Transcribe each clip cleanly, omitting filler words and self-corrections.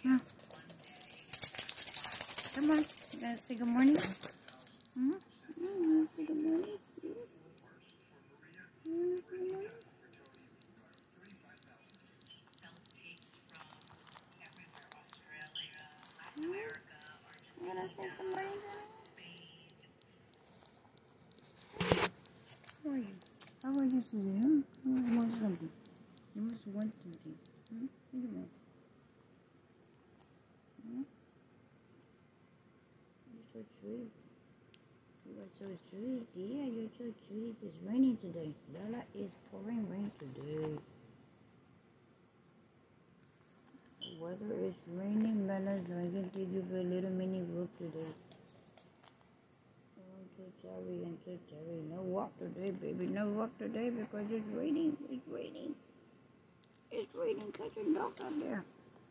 Yeah. Come on. You gotta say good morning. Hmm? Say good morning. You gotta say good morning. How are you? How are you today? Huh? You must want something. You must want something. Hmm? What do you want? Hmm? You're so sweet. You are so sweet. Yeah, you're so sweet. It's raining today. Bella is pouring rain today. The weather is raining, Bella, so I can take you for a little mini walk today. I'm so sorry. I'm so sorry. No walk today, baby. No walk today because it's raining. It's raining. It's raining. Catch your dog out there.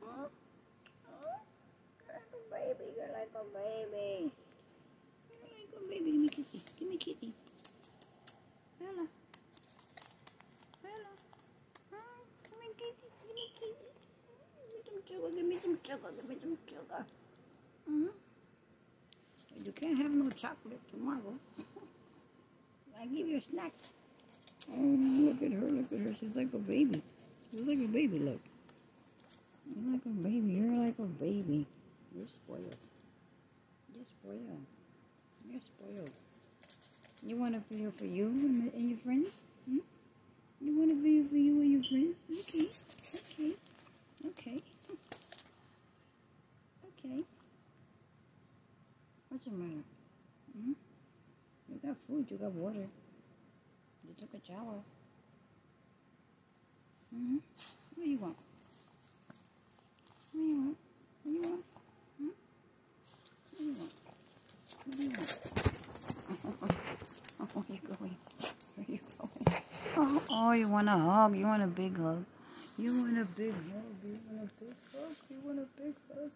Huh? Huh? You're like a baby. You're like a baby. You're like a baby. Give me kitty. Give me kitty. Bella. Bella. Huh? Give me kitty. Give me kitty. Give me some sugar. Give me some sugar. Mm-hmm. You can't have no chocolate tomorrow. I give you a snack. Oh, look at her. Look at her. She's like a baby. She's like a baby. Look. You're like a baby. You're like a baby. You're spoiled. You're spoiled. You're spoiled. You want a video for you and your friends? Hmm? You want a video for you and your friends? Okay. Okay. Okay. Okay. What's the matter? Hmm? You got food. You got water. You took a shower. Mm-hmm. What do you want? What do you want? What do you want? Hmm? What do you want? What do you want? Oh, where you going? Where you going? Oh, you want a hug? You want a big hug? You want a big hug? You want a big hug? You want a big hug?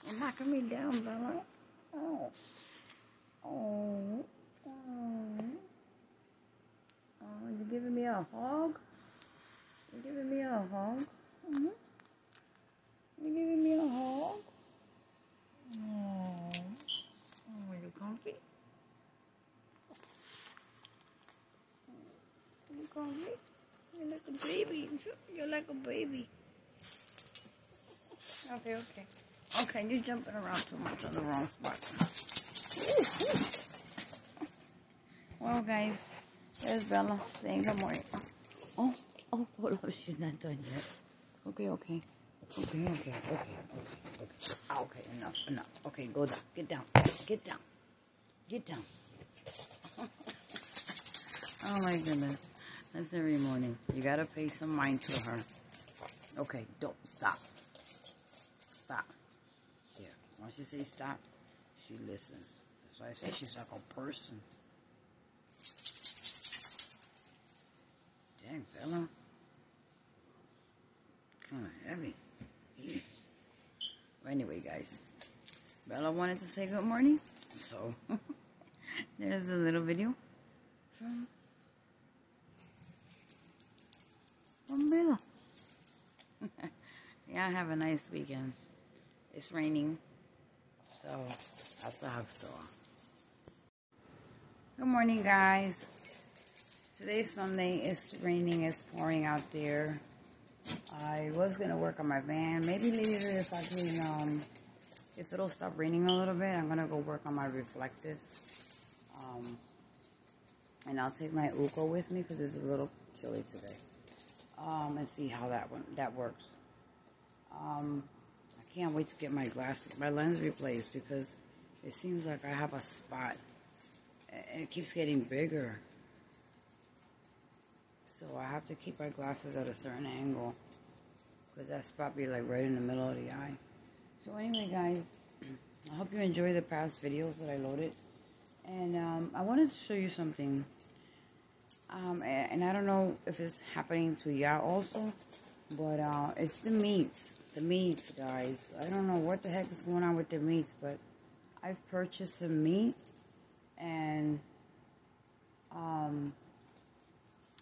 You're knocking me down, Bella. Oh. Oh. Oh. Oh, you giving me a hug? You giving me a hug? Mm-hmm. You giving me a hug? Oh. Oh, are you comfy? Are you comfy? You're like a baby. You're like a baby. Okay, okay. Okay, you're jumping around too much on the wrong spots. Well, guys, there's Bella saying good morning. Oh, hold up. She's not done yet. Okay. Okay, enough. Okay, go down. Get down. Oh, my goodness. That's every morning. You got to pay some mind to her. Okay, don't. Stop. Yeah, once you say stop, she listens. That's why I say she's like a person. Dang, Bella. Kind of heavy. Yeah. Well, anyway, guys. Bella wanted to say good morning. So, there's a little video from Bella. Yeah, have a nice weekend. It's raining. So, that's the house door. Good morning, guys. Today's Sunday. It's raining. It's pouring out there. I was going to work on my van. Maybe later if I can, if it'll stop raining a little bit, I'm going to go work on my reflectors. And I'll take my Uko with me because it's a little chilly today. And see how that works. I can't wait to get my lens replaced because it seems like I have a spot. And it keeps getting bigger. So I have to keep my glasses at a certain angle. Because that spot be like right in the middle of the eye. So anyway, guys. I hope you enjoy the past videos that I loaded. And I wanted to show you something. And I don't know if it's happening to y'all also. But it's the meats. The meats, guys. I don't know what the heck is going on with the meats. But I've purchased some meat. And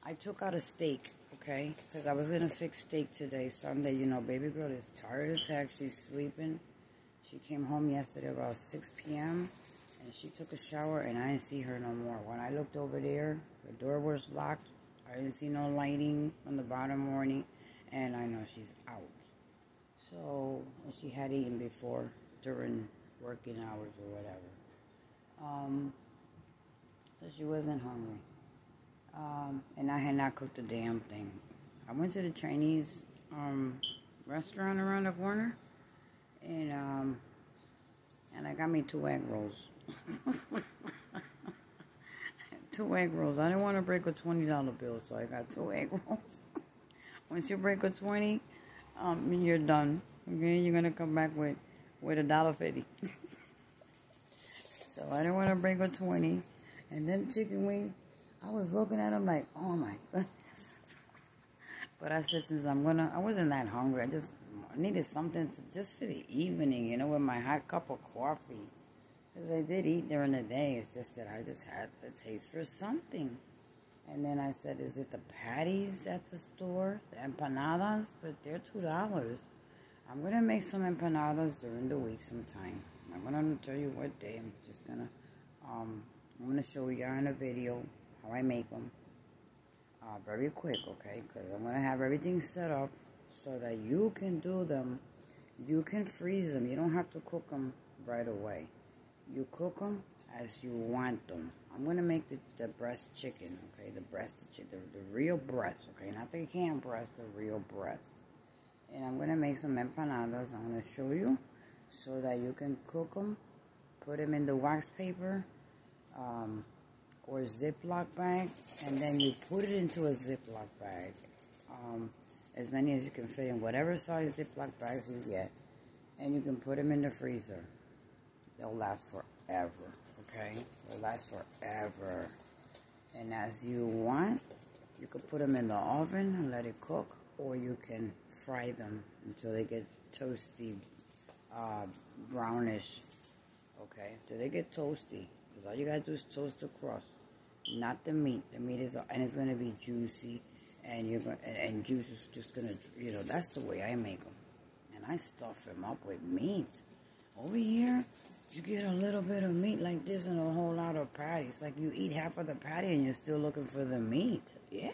I took out a steak. okay? Because I was going to fix steak today, Sunday. You know, baby girl is tired as heck. She's sleeping. She came home yesterday about 6 p.m. and she took a shower, and I didn't see her no more. When I looked over there, the door was locked. I didn't see no lighting on the bottom warning, and I know she's out. So, she had eaten before during working hours or whatever. So she wasn't hungry. And I had not cooked a damn thing. I went to the Chinese restaurant around the corner, and I got me 2 egg rolls. 2 egg rolls. I didn't want to break a $20 bill, so I got 2 egg rolls. Once you break a 20, you're done. Okay, you're gonna come back with $1.50. So I didn't want to break a 20, and then chicken wings. I was looking at them like, oh my goodness. But I said, since I wasn't that hungry. I just needed something just for the evening, you know, with my hot cup of coffee. Because I did eat during the day. It's just that I just had a taste for something. And then I said, is it the patties at the store? The empanadas? But they're $2. I'm going to make some empanadas during the week sometime. I'm going to tell you what day. I'm just going to, I'm going to show you in a video how I make them. Very quick, okay? Because I'm going to have everything set up so that you can do them. You can freeze them. You don't have to cook them right away. You cook them as you want them. I'm going to make the breast chicken, okay? The real breast, okay? Not the canned breast, the real breast. And I'm going to make some empanadas. I'm going to show you so that you can cook them. Put them in the wax paper or Ziploc bag. And then you put it into a Ziploc bag. As many as you can fit in whatever size Ziploc bags you get. And you can put them in the freezer. They'll last forever, okay? They'll last forever. And as you want, you could put them in the oven and let it cook, or you can fry them until they get toasty, brownish, okay? Until they get toasty, because all you gotta do is toast the crust, not the meat. The meat is, and it's gonna be juicy, and and juice is just gonna, you know, that's the way I make them. And I stuff them up with meat. Over here, you get a little bit of meat like this and a whole lot of patty. It's like you eat half of the patty and you're still looking for the meat. Yeah,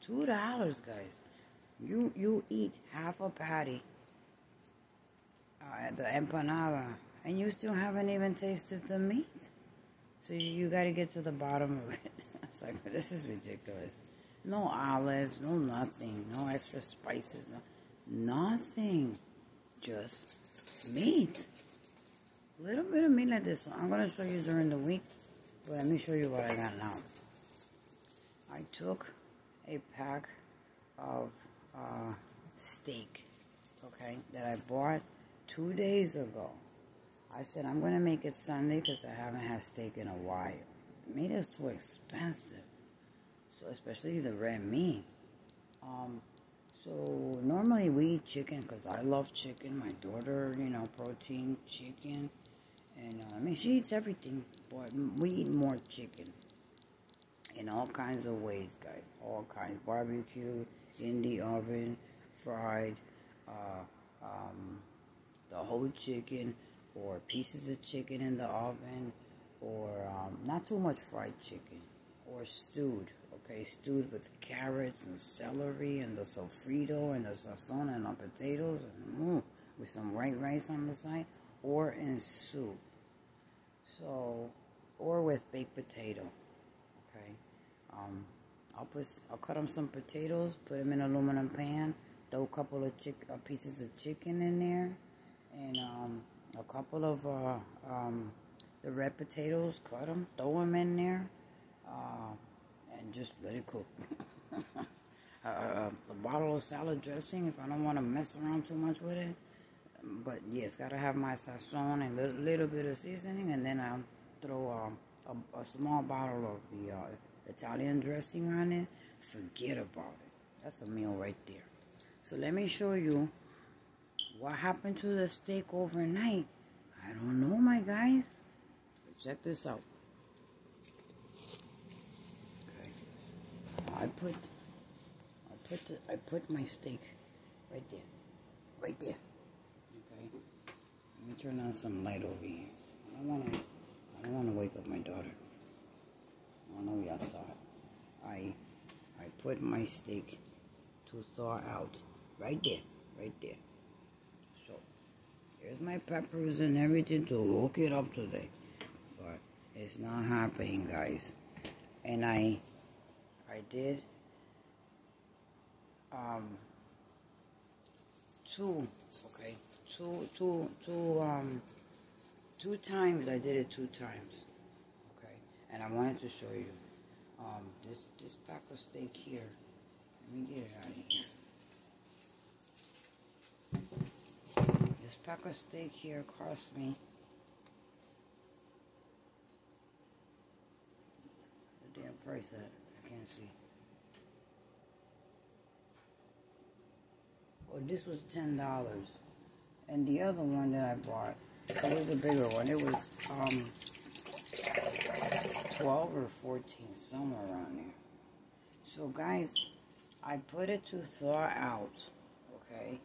$2, guys. You eat half a patty at the empanada and you still haven't even tasted the meat. So you got to get to the bottom of it. It's like, this is ridiculous. No olives, no nothing, no extra spices, nothing. Just meat. A little bit of meat like this. I'm going to show you during the week, but let me show you what I got now. I took a pack of steak, okay, that I bought 2 days ago. I said I'm going to make it Sunday because I haven't had steak in a while. Meat is too expensive, so especially the red meat. So normally we eat chicken because I love chicken. My daughter, you know, protein, chicken. And, I mean, she eats everything, but we eat more chicken in all kinds of ways, guys. All kinds. Barbecue, in the oven, fried, the whole chicken, or pieces of chicken in the oven, or not too much fried chicken, or stewed, okay? Stewed with carrots and celery and the sofrito and the sazon and the potatoes, and, with some white rice on the side, or in soup. So, or with baked potato, okay? I'll cut them some potatoes, put them in an aluminum pan, throw a couple of pieces of chicken in there, and a couple of the red potatoes, cut them, throw them in there, and just let it cook. A bottle of salad dressing if I don't want to mess around too much with it. But yes, gotta have my sazon and a little bit of seasoning, and then I'll throw a small bottle of the Italian dressing on it. Forget about it. That's a meal right there. So let me show you what happened to the steak overnight. I don't know, my guys. But check this out. Okay, I I put my steak right there. Right there. Okay. Let me turn on some light over here. I don't wanna wake up my daughter. I don't know if y'all saw it. I put my steak to thaw out. Right there. Right there. So here's my peppers and everything to hook it up today. But it's not happening, guys. And I did two times. I did it 2 times. Okay. And I wanted to show you this pack of steak here. Let me get it out of here. This pack of steak here cost me the damn price that I can't see. Well, this was $10, and the other one that I bought, it was a bigger one. It was 12 or 14, somewhere around there. So guys, I put it to thaw out, okay,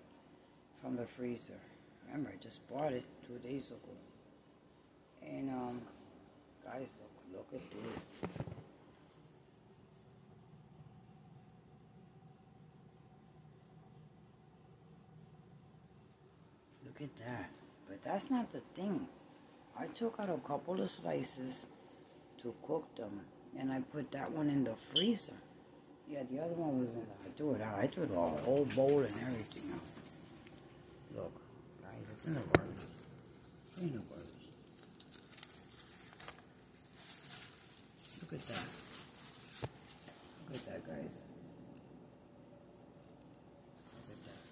from the freezer. Remember, I just bought it 2 days ago. And guys, look at this. Look at that. But that's not the thing. I took out a couple of slices to cook them, and I put that one in the freezer. Yeah, the other one was in the, I threw it out. I threw the whole bowl and everything out. Look, guys, it's in the garbage. It's in the garbage. Look at that. Look at that, guys. Look at that.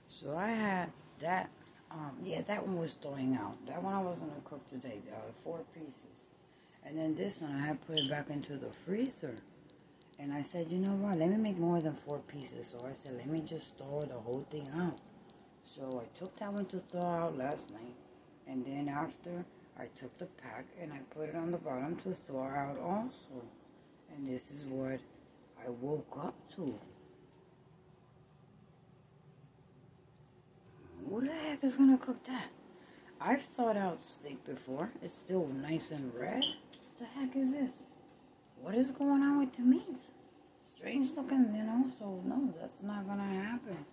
So I had that, yeah, that one was thawing out. That one I was going to cook today, 4 pieces. And then this one, I had put it back into the freezer. And I said, you know what, let me make more than 4 pieces. So I said, let me just thaw the whole thing out. So I took that one to thaw out last night. And then after, I took the pack and I put it on the bottom to thaw out also. And this is what I woke up to. Who the heck is going to cook that? I've thawed out steak before. It's still nice and red. What the heck is this? What is going on with the meats? Strange looking, you know, so no, that's not going to happen.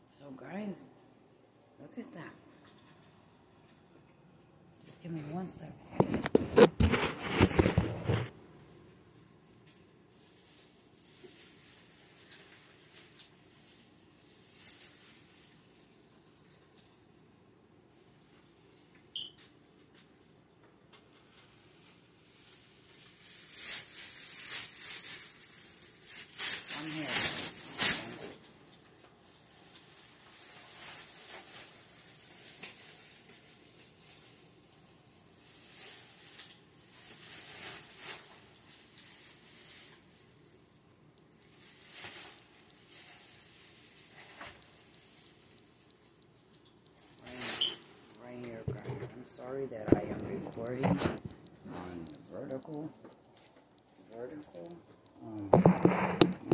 So guys, look at that. Just give me 1 second. I'm here. Right here, guys. I'm sorry that I am recording on vertical.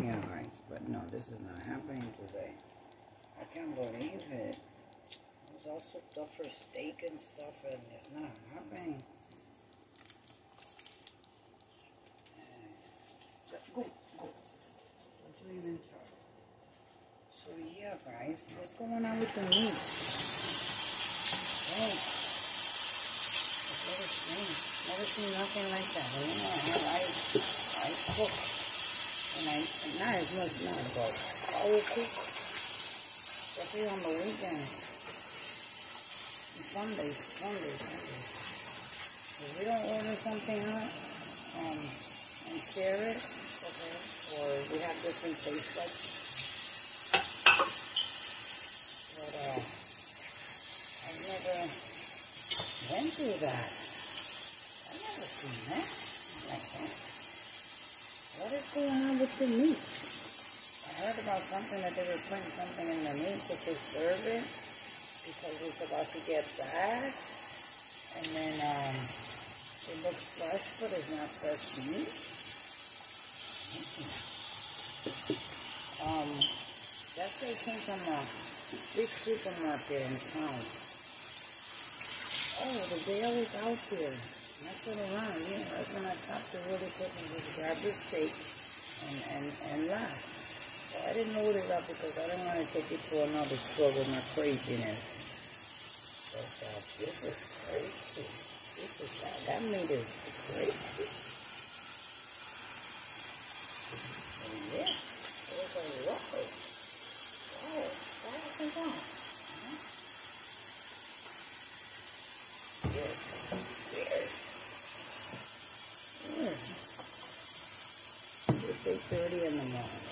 Yeah, guys, but no, this is not happening today. I can't believe it. I was all soaked up for steak and stuff, and it's not happening. Go. Don't you even try. So yeah, guys, what's going on with the meat? Hey, it's very strange. Never seen nothing like that. You know, I cook. And not as much now, but I will cook, especially on the weekend. Sundays. If we don't order something out and share it, okay, or we have different taste buds. But I've never went through that. I've never seen that like that. What is going on with the meat? I heard about something that they were putting something in the meat to preserve it because it's about to get bad. And then it looks fresh, but it's not fresh meat. That steak came from a big supermarket in town. Oh, the bear was out there. Messing around, you know, that's when I stopped to really quick and just grab the steak and laugh. So I didn't load it up because I didn't want to take it to another store with my craziness. But this is crazy. That made it crazy. And yeah, it was like, whoa. Wow, what happened down? Weird. It's 8:30 in the morning.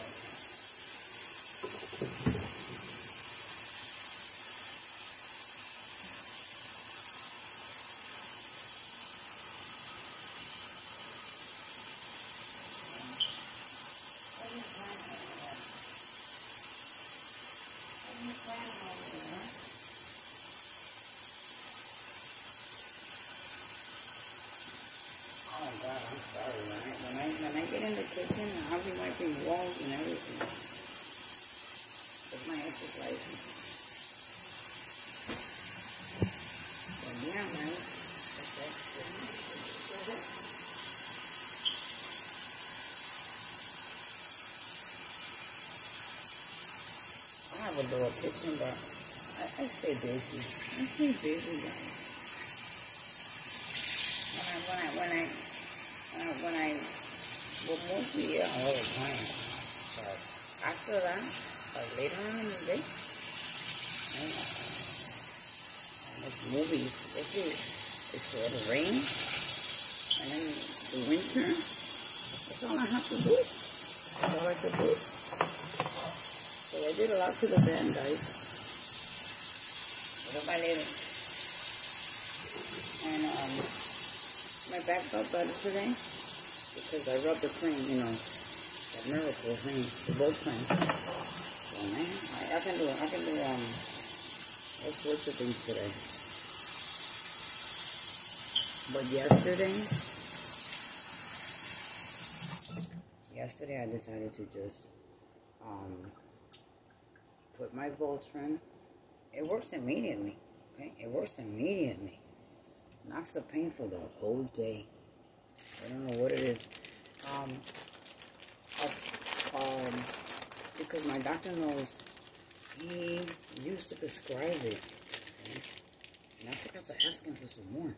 Oh God, I'm sorry. When I get in the kitchen, I'll be wiping walls and everything. With my exercise. But yeah, man. I have a little kitchen, but I stay busy. Guys. Well, mostly, yeah, all the time. So, after that, later on in the day, and it's movies, especially it's for the rain, and then the winter, that's all I have to do. That's all I could do. So, I did a lot to the band, guys. Little by little. And, my back felt better today. Because I rubbed the cream, you know, that miracle cream, the both cream. So man, I can do all sorts of things today. But yesterday I decided to just put my Voltron. It works immediately. Okay, it works immediately. Knocks the pain for the whole day. I don't know what it is. Because my doctor knows he used to prescribe it. Okay? And I forgot to ask him for some more.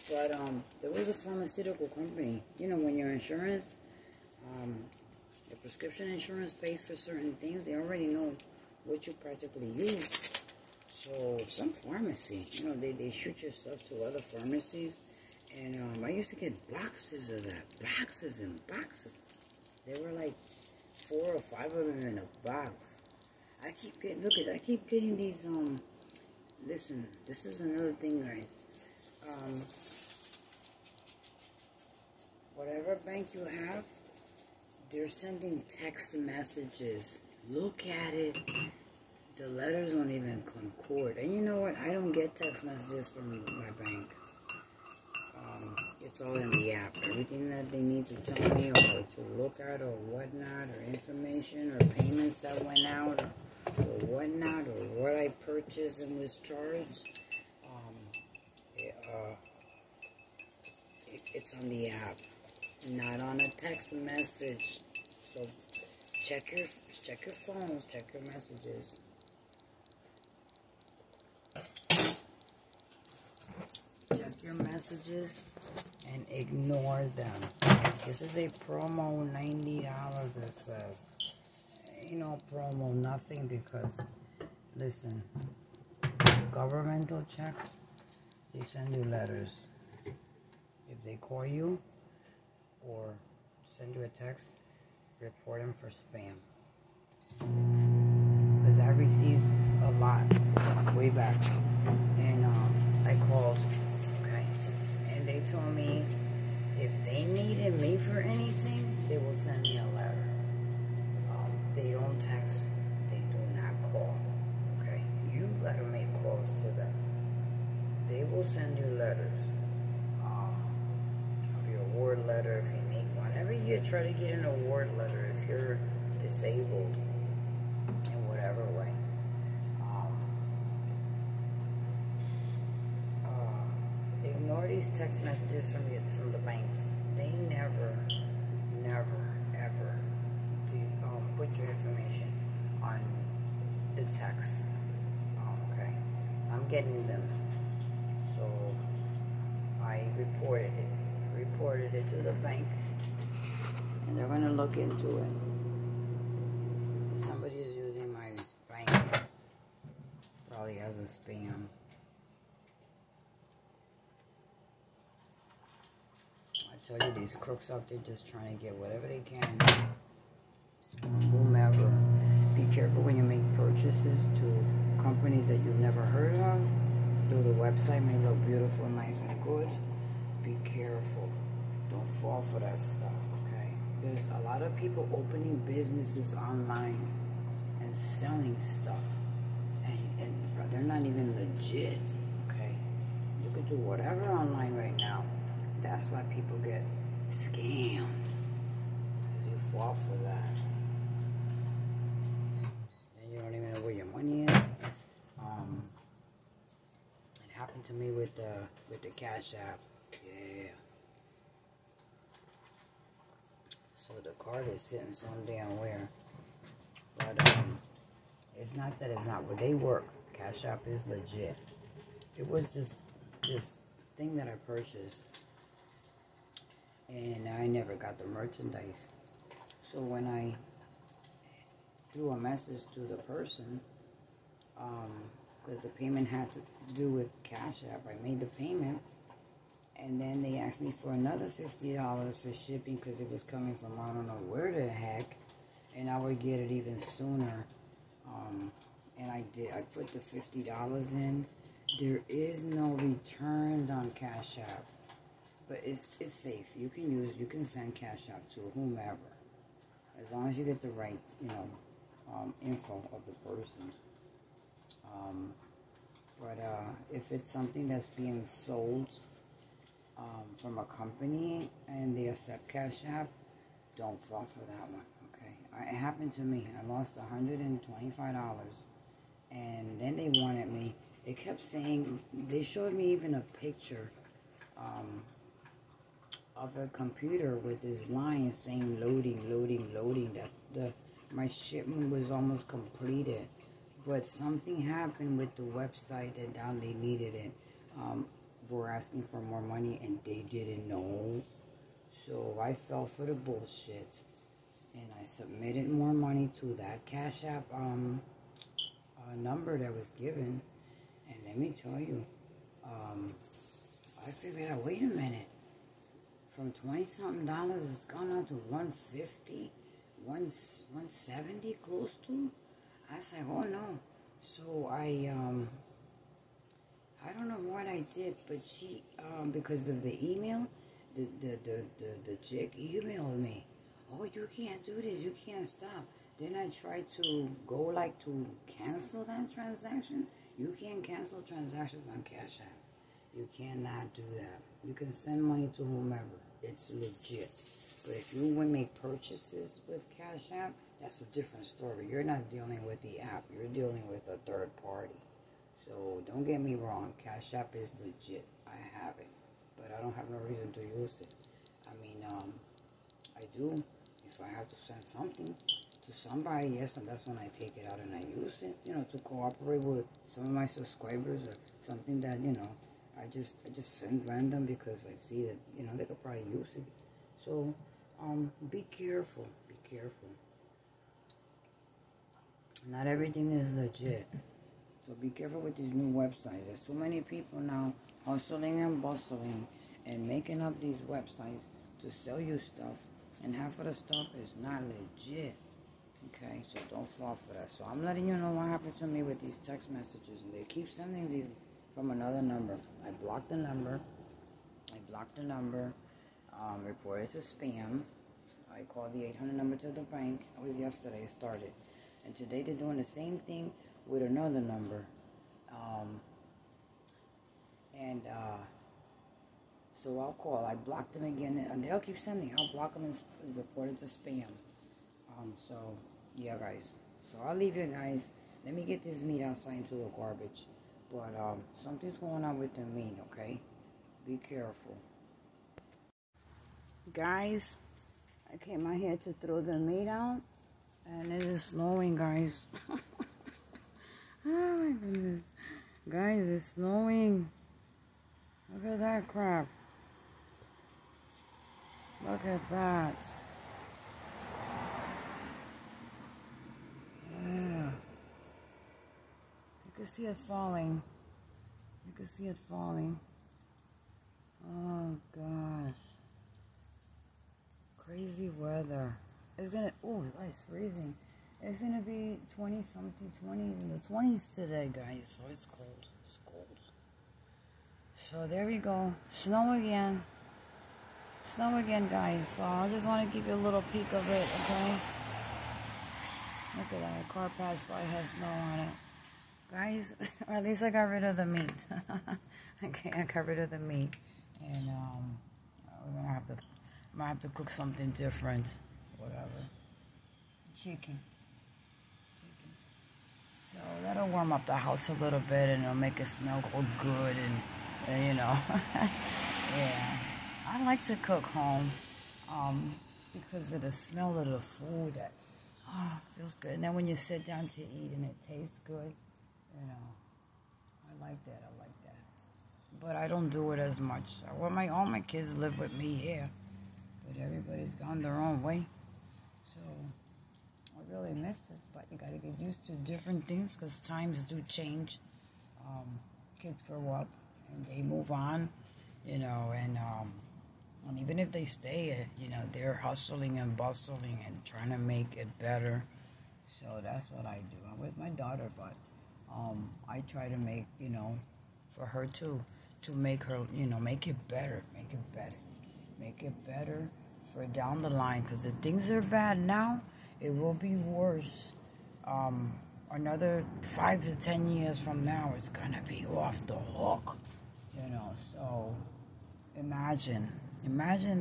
But there was a pharmaceutical company. You know, when your insurance, your prescription insurance pays for certain things, they already know what you practically use. So, some pharmacy, you know, they shoot your stuff to other pharmacies. And I used to get boxes of that. Boxes and boxes. There were like 4 or 5 of them in a box. I keep getting these, listen, this is another thing, guys. Whatever bank you have, they're sending text messages. Look at it. The letters don't even concord. And you know what? I don't get text messages from my bank. It's all in the app. Everything that they need to tell me or to look at or whatnot, or information or payments that went out or whatnot, or what I purchased and was charged, it's on the app, not on a text message. So check your phones, check your messages. Check your messages and ignore them. This is a promo, $90 it says. Ain't no promo, nothing, because, listen, governmental checks, they send you letters. If they call you or send you a text, report them for spam. Because I received a lot way back, and I called. They told me if they needed me for anything, they will send me a letter. They don't text. They do not call. Okay? You gotta make calls to them. They will send you letters. A reward letter if you need one. Whatever you you try to get an award letter if you're disabled in whatever way. Ignore these text messages from the banks. They never, ever do put your information on the text. Okay, I'm getting them, so I reported it to the bank, and they're gonna look into it. Somebody is using my bank, probably as a spam. I tell you, these crooks out there just trying to get whatever they can from whomever. Be careful when you make purchases to companies that you've never heard of. Though the website may look beautiful, nice, and good, be careful. Don't fall for that stuff, okay? There's a lot of people opening businesses online and selling stuff, and they're not even legit, okay? You can do whatever online right now. That's why people get scammed, because you fall for that. And you don't even know where your money is. It happened to me with the Cash App. Yeah. So the card is sitting some damn where. But it's not that it's not, but they work. Cash App is legit. It was this thing that I purchased, and I never got the merchandise. So when I threw a message to the person, because the payment had to do with Cash App, I made the payment, and then they asked me for another $50 for shipping because it was coming from I don't know where the heck, and I would get it even sooner. And I did. I put the $50 in. There is no returns on Cash App, but it's safe. You can send Cash App to whomever, as long as you get the right info of the person. But if it's something that's being sold from a company and they accept Cash App, don't fall for that one. Okay, it happened to me. I lost $125, and then they wanted me. They kept saying, they showed me even a picture of a computer with this line saying loading, that my shipment was almost completed, but something happened with the website that now they needed it. Were asking for more money, and they didn't know. So I fell for the bullshit, and I submitted more money to that Cash App number that was given. And let me tell you, I figured out, wait a minute, from $20-something, it's gone down to $150, $170 close to. I was like, oh no. So I don't know what I did, but she, because of the email, the chick emailed me, oh, you can't do this, you can't stop. Then I tried to go to cancel that transaction. You can't cancel transactions on Cash App. You cannot do that. You can send money to whomever. It's legit. But if you would make purchases with Cash App, that's a different story. You're not dealing with the app. You're dealing with a third party. So don't get me wrong. Cash App is legit. I have it. But I don't have no reason to use it. I mean, I do. If I have to send something to somebody, yes, and that's when I take it out and I use it, to cooperate with some of my subscribers, or something that, I just send random because I see that, they could probably use it. So, be careful. Be careful. Not everything is legit. So be careful with these new websites. There's too many people now hustling and bustling and making up these websites to sell you stuff, and half of the stuff is not legit. Okay, so don't fall for that. So I'm letting you know what happened to me with these text messages, and they keep sending these from another number. I blocked the number. Reported to spam. I called the 800 number to the bank. It was yesterday it started. And today they're doing the same thing with another number. So I'll call. I blocked them again, and they'll keep sending. I'll block them and report it as spam. So, yeah, guys. So I'll leave you guys. Let me get this meat outside into the garbage. But something's going on with the meat, okay? Be careful. Guys, I came out here to throw the meat out. And it is snowing, guys. Oh, my goodness. Guys, it's snowing. Look at that crap. Look at that. Yeah. You can see it falling. You can see it falling. Oh, gosh. Crazy weather. It's gonna, oh, it's freezing. It's gonna be 20-something, 20 in the 20s today, guys. So it's cold. It's cold. So there we go. Snow again. Snow again, guys. So I just want to give you a little peek of it, okay? Look at that. A car passed by, has snow on it. Guys, or at least I got rid of the meat. Okay, I got rid of the might And we're gonna have to cook something different. Whatever. Chicken. So that'll warm up the house a little bit, and it'll make it smell good, and you know. Yeah. I like to cook home because of the smell of the food. That feels good. And then when you sit down to eat and it tastes good, you know, I like that. But I don't do it as much. Well, all my kids live with me here, but everybody's gone their own way. So I really miss it. But you got to get used to different things because times do change. Kids grow up and they move on, you know, and even if they stay, you know, they're hustling and bustling and trying to make it better. So that's what I do. I'm with my daughter, but I try to make, you know, for her too, to make her, you know, make it better for down the line. Because if things are bad now, it will be worse. Another 5 to 10 years from now, it's gonna be off the hook, you know. So imagine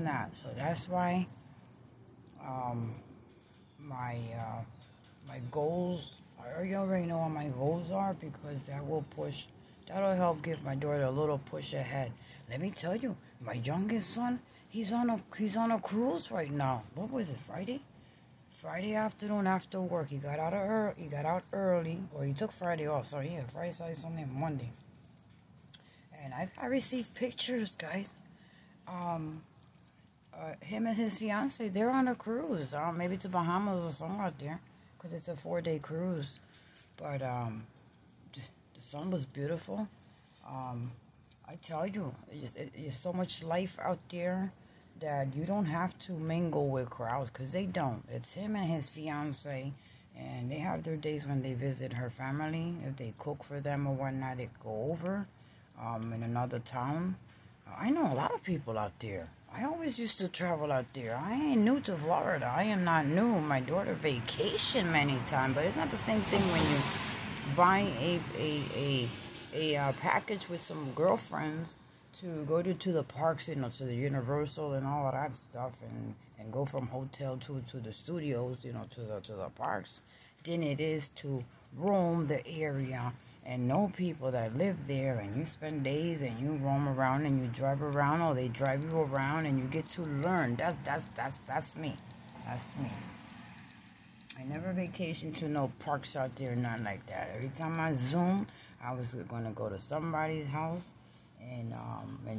that. So that's why my goals, you already know what my goals are, because that'll help give my daughter a little push ahead. Let me tell you, my youngest son, he's on a cruise right now. What was it, Friday afternoon after work. He got out early, or he took Friday off. So yeah, Friday, Saturday, Sunday, and Monday. And I received pictures, guys. Him and his fiance, they're on a cruise. Maybe to Bahamas or somewhere out there, because it's a 4-day cruise. But the sun was beautiful. I tell you, there's so much life out there that you don't have to mingle with crowds, because they don't. It's him and his fiance, and they have their days when they visit her family. If they cook for them or whatnot, they go over in another town. I know a lot of people out there. I always used to travel out there. I ain't new to Florida. I am not new. My daughter vacationed many times, but it's not the same thing when you buy a package with some girlfriends to go to the parks, you know, to the Universal and all of that stuff, and go from hotel to the studios, you know, to the parks, than it is to roam the area and know people that live there, and you spend days and you roam around and you drive around, or they drive you around, and you get to learn. That's me. That's me. I never vacationed to no parks out there, nothing like that. Every time I Zoom, I was going to go to somebody's house and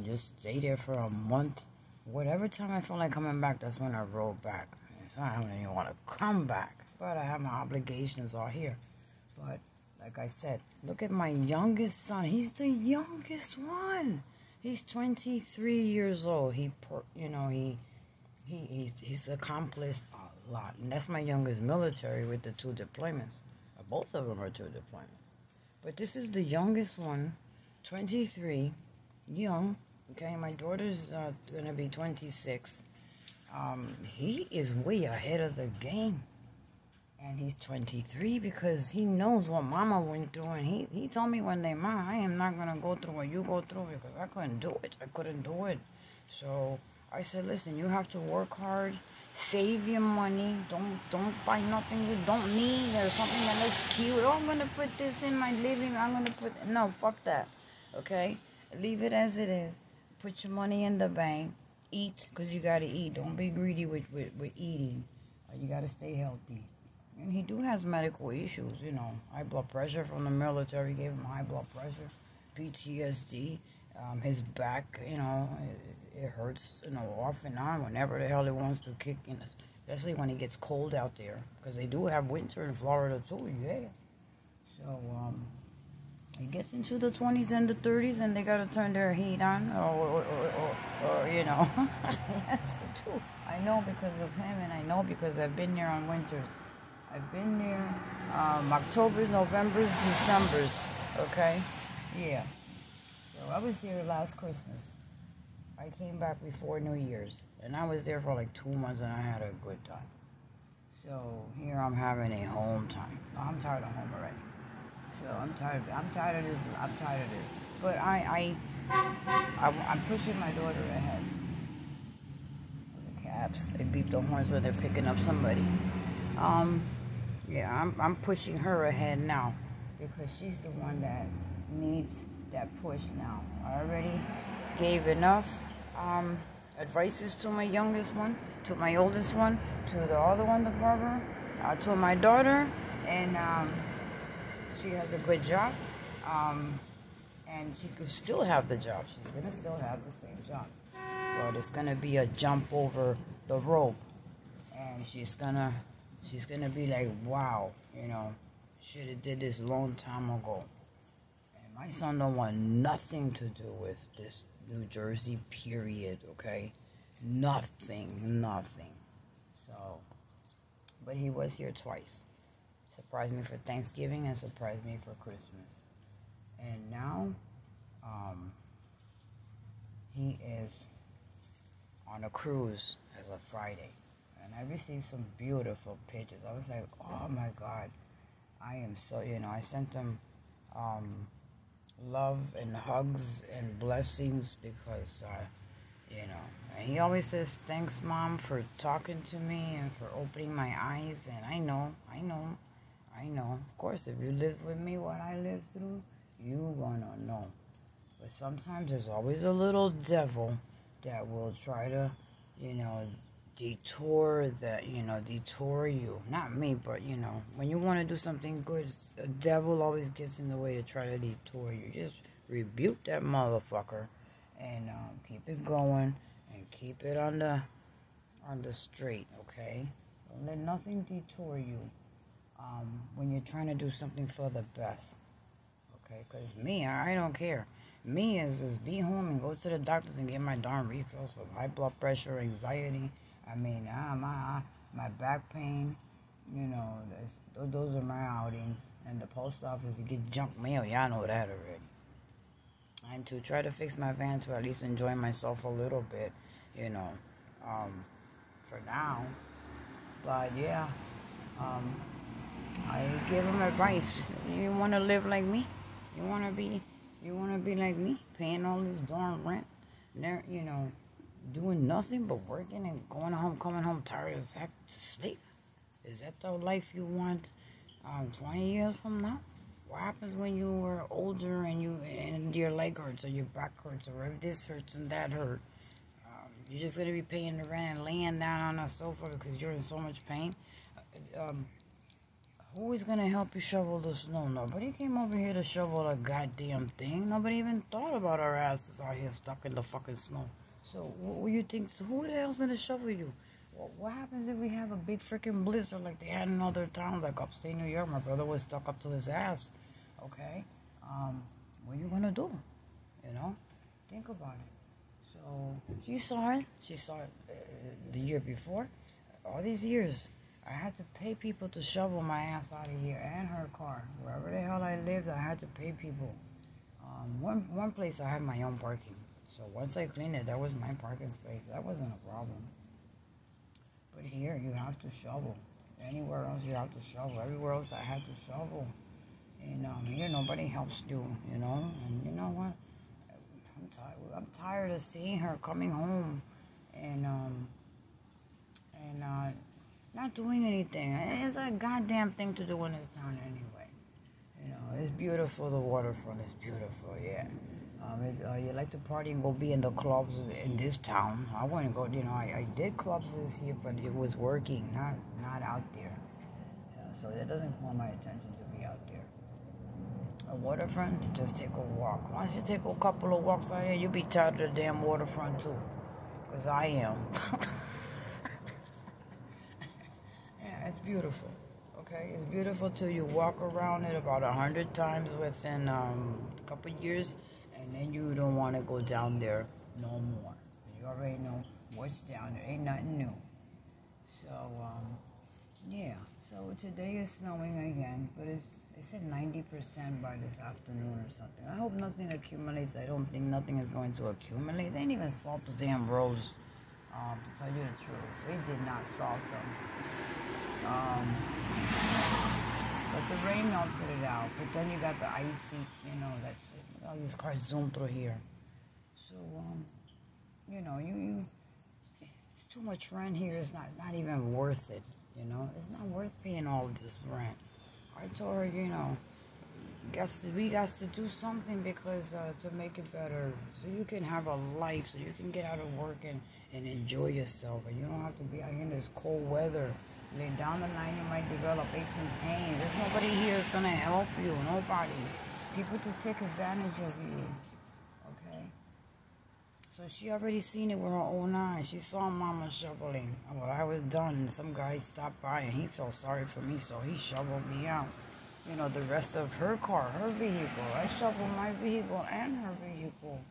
just stay there for a month. Whatever time I feel like coming back, that's when I roll back. So I don't even want to come back, but I have my obligations all here. But like I said, look at my youngest son. He's the youngest one. He's 23 years old. He's accomplished a lot. And that's my youngest military with the 2 deployments. Both of them are 2 deployments. But this is the youngest one, 23, young. Okay, my daughter's going to be 26. He is way ahead of the game. And he's 23 because he knows what Mama went through. And he told me one day, Mom, I am not going to go through what you go through, because I couldn't do it. So I said, listen, you have to work hard, save your money, don't buy nothing you don't need or something that looks cute. Oh, I'm gonna put this in my living room. I'm gonna put no, fuck that. Okay? Leave it as it is. Put your money in the bank. Eat, because you gotta eat. Don't be greedy with eating. You gotta stay healthy. And he has medical issues, high blood pressure from the military, gave him high blood pressure, PTSD, his back, it hurts, off and on whenever the hell it wants to kick in, especially when it gets cold out there, because they do have winter in Florida too, yeah. So, it gets into the 20s and the 30s, and they gotta turn their heat on, or yes, they do. I know because of him, and I know because I've been there on winters. I've been there October's, November's, December's, okay? Yeah. So I was there last Christmas. I came back before New Year's, and I was there for like 2 months, and I had a good time. So here I'm having a home time. I'm tired of home already. So I'm tired of this. But I'm pushing my daughter ahead. The cabs, they beep the horns when they're picking up somebody. Yeah, I'm pushing her ahead now because she's the one that needs that push now. I already gave enough advices to my youngest one, to my oldest one, to the other one, the barber, to my daughter, and she has a good job, and she could still have the job. She's gonna still have the same job, but it's gonna be a jump over the rope, and she's gonna be like, wow, should have did this long time ago. And my son don't want nothing to do with this New Jersey period, okay? Nothing. So, but he was here twice. Surprised me for Thanksgiving and surprised me for Christmas. And now, he is on a cruise as of Friday. And I received some beautiful pictures. I was like, oh my God. I am so, I sent him love and hugs and blessings because, and he always says, thanks, Mom, for talking to me and for opening my eyes. And I know. Of course, if you lived with me what I lived through, you gonna know. But sometimes there's always a little devil that will try to, detour you. Not me, but, when you want to do something good, the devil always gets in the way to try to detour you. Just rebuke that motherfucker and keep it going and keep it on the straight, okay? Don't let nothing detour you when you're trying to do something for the best, okay? Because me, I don't care. Me is be home and go to the doctors and get my darn refills for high blood pressure, anxiety. I mean, my back pain, those are my outings. And the post office to get junk mail, y'all know that already. And to try to fix my van to at least enjoy myself a little bit, for now. But yeah, I give them advice. You want to live like me? You want to be like me? Paying all this darn rent? Doing nothing but working and going home, coming home tired as heck to sleep? Is that the life you want 20 years from now? What happens when you were older and your leg hurts or your back hurts or if this hurts and that hurt? You're just going to be paying the rent and laying down on a sofa because you're in so much pain? Who is going to help you shovel the snow? Nobody came over here to shovel a goddamn thing. Nobody even thought about our asses out here stuck in the fucking snow. So, what do you think? So who the hell's going to shovel you? What happens if we have a big freaking blizzard like they had in other towns, like upstate New York? My brother was stuck up to his ass. Okay? What are you going to do? Think about it. So, she saw it. She saw it the year before. All these years, I had to pay people to shovel my ass out of here and her car. Wherever the hell I lived, I had to pay people. One place I had my own parking. So once I cleaned it, that was my parking space. That wasn't a problem. But here, you have to shovel. Anywhere else, you have to shovel. Everywhere else, I had to shovel. And here, nobody helps you, And you know what? I'm I'm tired of seeing her coming home and not doing anything. It's a goddamn thing to do in this town anyway. You know, it's beautiful. The waterfront is beautiful. Yeah. You like to party and go be in the clubs in this town. I want to go. You know, I did clubs this year, but it was working, not out there. So it doesn't call my attention to be out there. A waterfront, you just take a walk. Once you take a couple of walks out here, you'll be tired of the damn waterfront too. Because I am. Yeah, it's beautiful. Okay, it's beautiful till you walk around it about 100 times within a couple of years, and then you don't want to go down there no more. You already know what's down there. Ain't nothing new. So, yeah. So today is snowing again, but it said 90% by this afternoon or something. I hope nothing accumulates. I don't think nothing is going to accumulate. They didn't even salt the damn roads, to tell you the truth. They did not salt them. But the rain melted it out. But then you got the icy, you know, that's it. All these cars zoom through here. So, you know, it's too much rent here. It's not even worth it, you know. It's not worth paying all this rent. I told her, you know, we got to do something because to make it better, so you can have a life, so you can get out of work and enjoy yourself, and you don't have to be out here in this cold weather. Then down the line, you might develop aches and pains. There's nobody here that's gonna help you. Nobody. People just take advantage of you. Okay. So she already seen it with her own eyes. She saw Mama shoveling. Well, I was done, and some guy stopped by, and he felt sorry for me, so he shoveled me out. You know, the rest of her car, her vehicle. I shoveled my vehicle and her vehicle.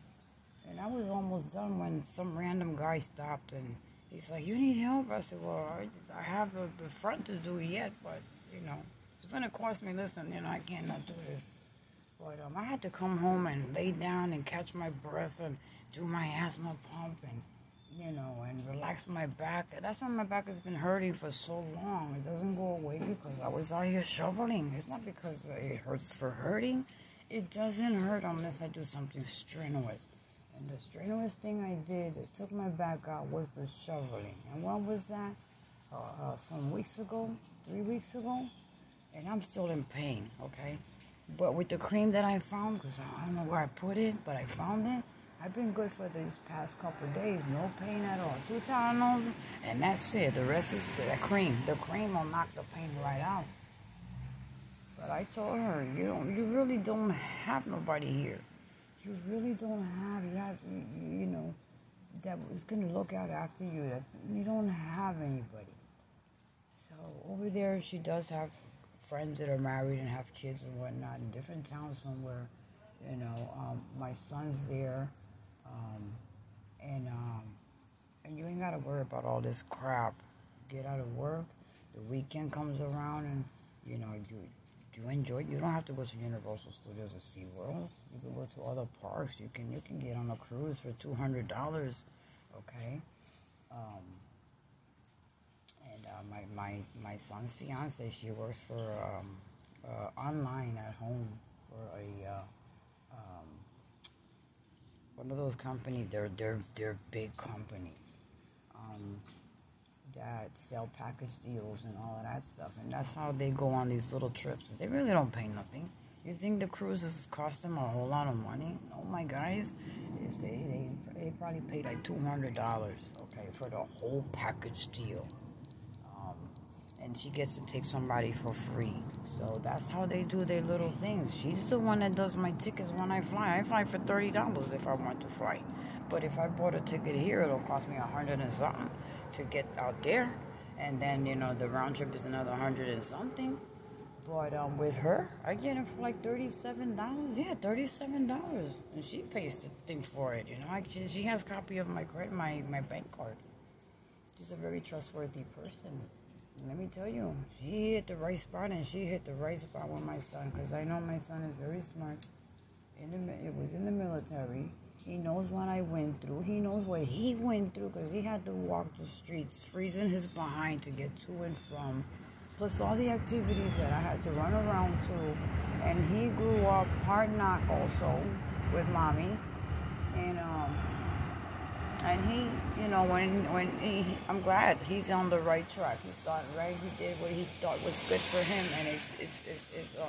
And I was almost done when some random guy stopped, and he's like, "You need help?" I said, "Well, I have the front to do yet, but, you know, it's going to cost me. Listen, you know, I cannot do this." But I had to come home and lay down and catch my breath and do my asthma pump and, you know, and relax my back. That's why my back has been hurting for so long. It doesn't go away because I was out here shoveling. It's not because it hurts for hurting. It doesn't hurt unless I do something strenuous. And the strenuous thing I did that took my back out was the shoveling. And what was that? Some weeks ago, 3 weeks ago. And I'm still in pain, okay? But with the cream that I found, because I don't know where I put it, but I found it, I've been good for these past couple of days. No pain at all. 2 Tylenols, and that's it. The rest is the cream. The cream will knock the pain right out. But I told her, you really don't have nobody here. You really don't have, you know, that is going to look out after you. You don't have anybody. So over there, she does have friends that are married and have kids and whatnot in different towns somewhere. You know, my son's there, and you ain't got to worry about all this crap. Get out of work, the weekend comes around, and, you know, you enjoy it. You don't have to go to Universal Studios or SeaWorld. You can go to other parks. You can get on a cruise for $200, okay? My son's fiance, she works for online at home for a one of those companies. They're big companies that sell package deals and all of that stuff, and that's how they go on these little trips. They really don't pay nothing. You think the cruises cost them a whole lot of money? Oh my guys, they probably pay like $200, okay, for the whole package deal. And she gets to take somebody for free. So that's how they do their little things. She's the one that does my tickets when I fly. I fly for $30 if I want to fly. But if I bought a ticket here, it'll cost me $100 and something to get out there. And then, you know, the round trip is another $100 and something. But with her, I get it for like $37. Yeah, $37. And she pays the thing for it, you know. She has a copy of my credit, my bank card. She's a very trustworthy person. Let me tell you, she hit the right spot, and she hit the right spot with my son, because I know my son is very smart. It was in the military. He knows what I went through. He knows what he went through, because he had to walk the streets, freezing his behind to get to and from, plus all the activities that I had to run around to. And he grew up hard knock also with mommy. And he, you know, I'm glad he's on the right track. He thought right. He did what he thought was good for him, and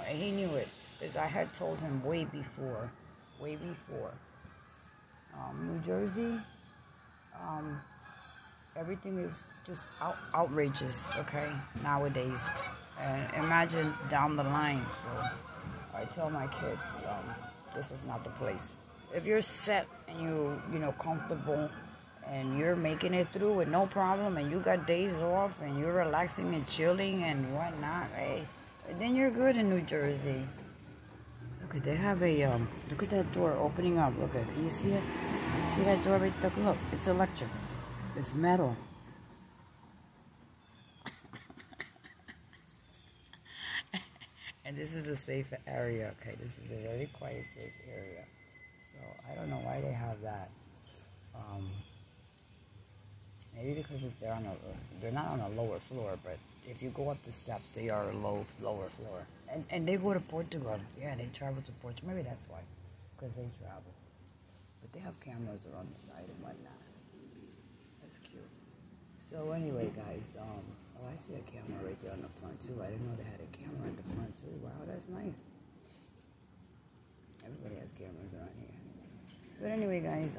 and he knew it, because I had told him way before. New Jersey, everything is just outrageous, okay, nowadays. And imagine down the line. So I tell my kids, this is not the place. If you're set and you know, comfortable, and you're making it through with no problem, and you got days off, and you're relaxing and chilling and whatnot, hey, then you're good in New Jersey. Look, they have a, look at that door opening up. Look at, you see it? See that door right there? Look, it's electric. It's metal. And this is a safe area, okay? This is a very quiet, safe area. So, I don't know why they have that. Maybe because they're not on a lower floor, but if you go up the steps, they are a lower floor. And they go to Portugal. Yeah, they travel to Portugal. Maybe that's why, because they travel. But they have cameras around the side and whatnot. That's cute. So anyway, guys, oh, I see a camera right there on the front too. I didn't know they had a camera in the front too. Wow, that's nice. Everybody has cameras around here. But anyway, guys,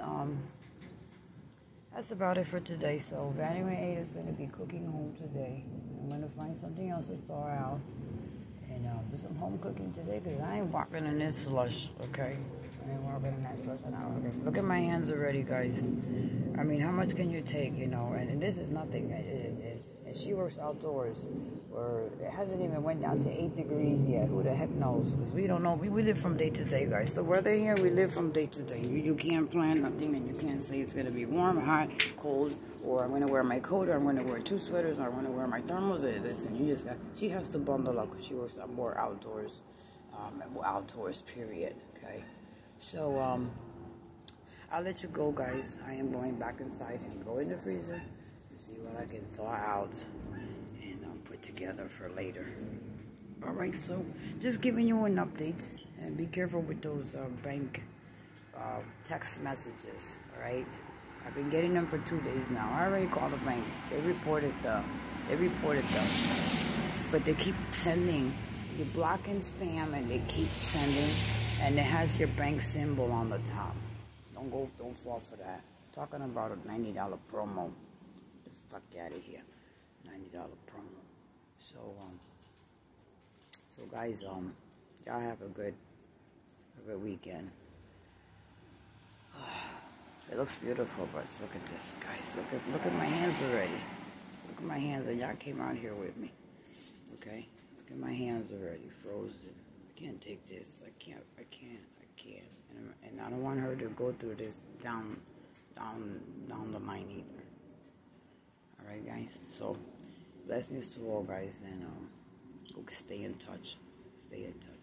that's about it for today. So Vanity is going to be cooking home today. I'm going to find something else to thaw out and do some home cooking today, because I ain't walking in this slush, okay? I ain't walking in that slush an hour. Look at my hands already, guys. I mean, how much can you take, you know? And this is nothing. And she works outdoors, or it hasn't even went down to 8 degrees yet. Who the heck knows? Because we don't know. We live from day to day, guys. The weather here, we live from day to day. You can't plan nothing, and you can't say it's going to be warm, hot, cold, or I'm going to wear my coat, or I'm going to wear 2 sweaters, or I'm going to wear my thermals. Listen, you just got, she has to bundle up, because she works out more outdoors, period, okay? So, I'll let you go, guys. I am going back inside and go in the freezer and see what I can thaw out and put together for later. Alright, so just giving you an update, and be careful with those bank text messages, alright? I've been getting them for 2 days now. I already called the bank. They reported them. But they keep sending. You block and spam, and they keep sending, and it has your bank symbol on the top. Don't fall for that. Talking about a $90 promo. Get the fuck out of here. $90 promo. So guys, y'all have a good weekend. It looks beautiful, but look at this, guys. Look at my hands already. Look at my hands, and y'all came out here with me. Okay? Look at my hands already, frozen. I can't take this. I can't. And I don't want her to go through this down the line either. Alright, guys? So, blessings to all, guys, and stay in touch. Stay in touch.